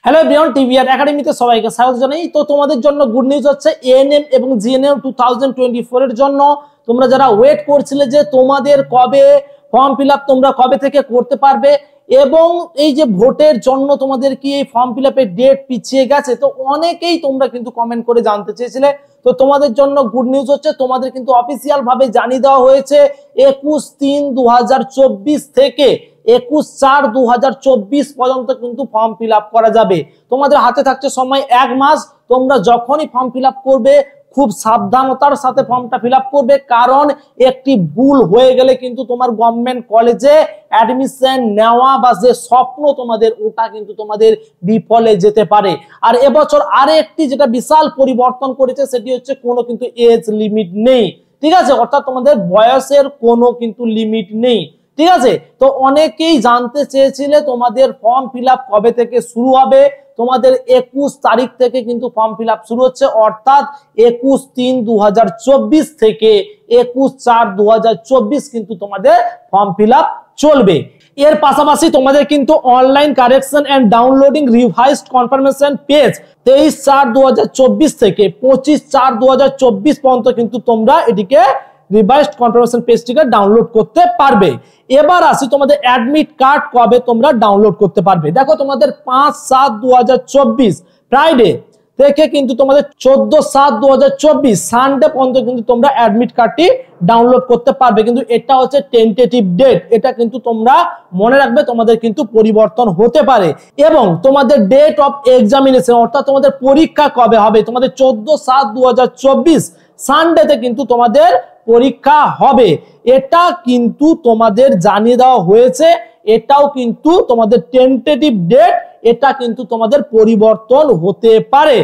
Hello everyone, TVR একাডেমিতে সবাইকে স্বাগত জানাই। তো তোমাদের জন্য গুড নিউজ হচ্ছে এএনএম এবং জিএনএম 2024 এর জন্য তোমরা যারা ওয়েট করছিলে যে তোমাদের কবে ফর্ম ফিল আপ তোমরা কবে থেকে করতে পারবে এবং এই যে ভোটের জন্য তোমাদের কি এই ফর্ম ফিল আপের ডেট পিছিয়ে গেছে, তো অনেকেই তোমরা কিন্তু কমেন্ট করে জানতে চেয়েছিলে। তো তোমাদের জন্য গুড নিউজ হচ্ছে তোমাদের কিন্তু অফিসিয়াল ভাবে জানিয়ে দেওয়া হয়েছে 21/3/2024 থেকে 21/4/2024 পর্যন্ত কিন্তু ফর্ম ফিল আপ করা যাবে। তোমাদের হাতে থাকছে সময় 1 মাস। তোমরা যখনই ফর্ম ফিল আপ করবে খুব সাবধানতার সাথে ফর্মটা ফিল আপ করবে, কারণ একটি ভুল হয়ে গেলে কিন্তু তোমার গভর্নমেন্ট কলেজে অ্যাডমিশন নেওয়া বা যে স্বপ্ন তোমাদের ওটা কিন্তু তোমাদের বিফলে যেতে পারে। আর এবছর আরেকটি যেটা বিশাল পরিবর্তন করেছে সেটি হচ্ছে কোনো কিন্তু এজ লিমিট নেই, ঠিক আছে? অর্থাৎ তোমাদের বয়সের কোনো কিন্তু লিমিট নেই, ঠিক আছে? তো অনেকেই জানতে চেয়েছিলে তোমাদের ফর্ম ফিল আপ কবে থেকে শুরু হবে। তোমাদের 21 তারিখ থেকে কিন্তু ফর্ম ফিল আপ শুরু হচ্ছে, অর্থাৎ 21/3/2024 থেকে 21/4/2024 কিন্তু তোমাদের ফর্ম ফিল আপ চলবে। এর পাশাপাশি তোমাদের কিন্তু online correction and downloading revised confirmation page 23/4/2024 থেকে 25/4/2024 পর্যন্ত কিন্তু তোমরা এটিকে রিভাইজড কনফার্মেশন পেজটিকে ডাউনলোড করতে পারবে। এবার আসি তোমাদের অ্যাডমিট কার্ড কবে তোমরা ডাউনলোড করতে পারবে। দেখো তোমাদের 5/7/2024 ফ্রাইডে থেকে কিন্তু তোমাদের 14/7/2024 সানডে পর্যন্ত কিন্তু তোমরা অ্যাডমিট কার্ডটি ডাউনলোড করতে পারবে, কিন্তু এটা হচ্ছে টেন্টেটিভ ডেট। এটা কিন্তু তোমরা মনে রাখবে, তোমাদের কিন্তু পরিবর্তন হতে পারে। এবং তোমাদের ডেট অফ এক্সামিনেশন অর্থাৎ তোমাদের পরীক্ষা কবে হবে, তোমাদের 14/7/2024 সানডেতে কিন্তু তোমাদের পরীক্ষা হবে। এটা কিন্তু তোমাদের জানিয়ে দেওয়া হয়েছে, এটাও কিন্তু তোমাদের টেন্টেটিভ ডেট, এটা কিন্তু তোমাদের পরিবর্তন হতে পারে।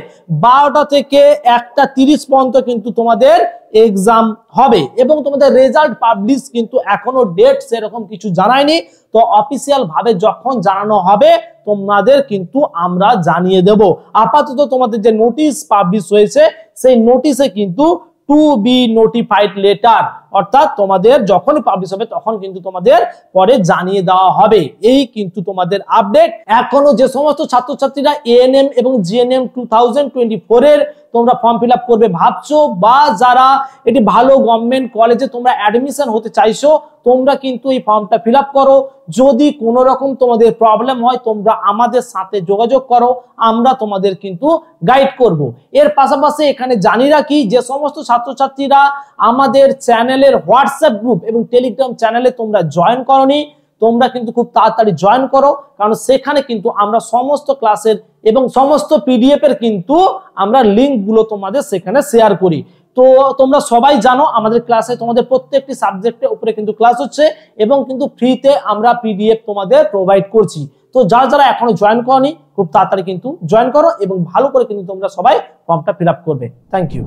12টা থেকে 1:30 পর্যন্ত কিন্তু তোমাদের এক্সাম হবে এবং তোমাদের রেজাল্ট পাবলিশ কিন্তু এখনো ডেট সেরকম কিছু জানায়নি। তো অফিসিয়াল ভাবে যখন জানানো হবে তোমাদের কিন্তু আমরা জানিয়ে দেব। আপাতত তোমাদের যে নোটিশ পাবলিশ হয়েছে সেই নোটিশে কিন্তু টু বি নোটিফাইড লেটার, অর্থাৎ তোমাদের যখন পাবলিশ হবে তখন কিন্তু তোমাদের পরে জানিয়ে দেওয়া হবে। এই কিন্তু তোমাদের আপডেট। এখনো যে সমস্ত ছাত্রছাত্রীরা এএনএম এবং জিএনএম 2024 এর তোমরা ফর্ম ফিল আপ করবে ভাবছো, বা যারা এটি ভালো গভর্নমেন্ট কলেজে তোমরা অ্যাডমিশন হতে চাইছো, তোমরা কিন্তু এই ফর্মটা ফিল আপ করো। যদি কোনো রকম তোমাদের প্রবলেম হয় তোমরা আমাদের সাথে যোগাযোগ করো, আমরা তোমাদের কিন্তু গাইড করব। এর পাশাপাশি এখানে জানিয়ে রাখি যে সমস্ত ছাত্রছাত্রীরা আমাদের চ্যানেলের হোয়াটসঅ্যাপ গ্রুপ এবং টেলিগ্রাম চ্যানেলে তোমরা জয়েন করোনি, তোমরা কিন্তু খুব তাড়াতাড়ি জয়েন করো, কারণ সেখানে কিন্তু আমরা সমস্ত ক্লাসের এবং সমস্ত পিডিএফ এর কিন্তু আমরা লিঙ্কগুলো তোমাদের সেখানে শেয়ার করি। তো তোমরা সবাই জানো আমাদের ক্লাসে তোমাদের প্রত্যেকটি সাবজেক্টের উপরে কিন্তু ক্লাস হচ্ছে এবং কিন্তু ফ্রিতে আমরা পিডিএফ তোমাদের প্রোভাইড করছি। তো যারা যারা এখনো জয়েন করোনি খুব তাড়াতাড়ি কিন্তু জয়েন করো এবং ভালো করে কিন্তু তোমরা সবাই ফর্মটা ফিল আপ করবে। Thank you.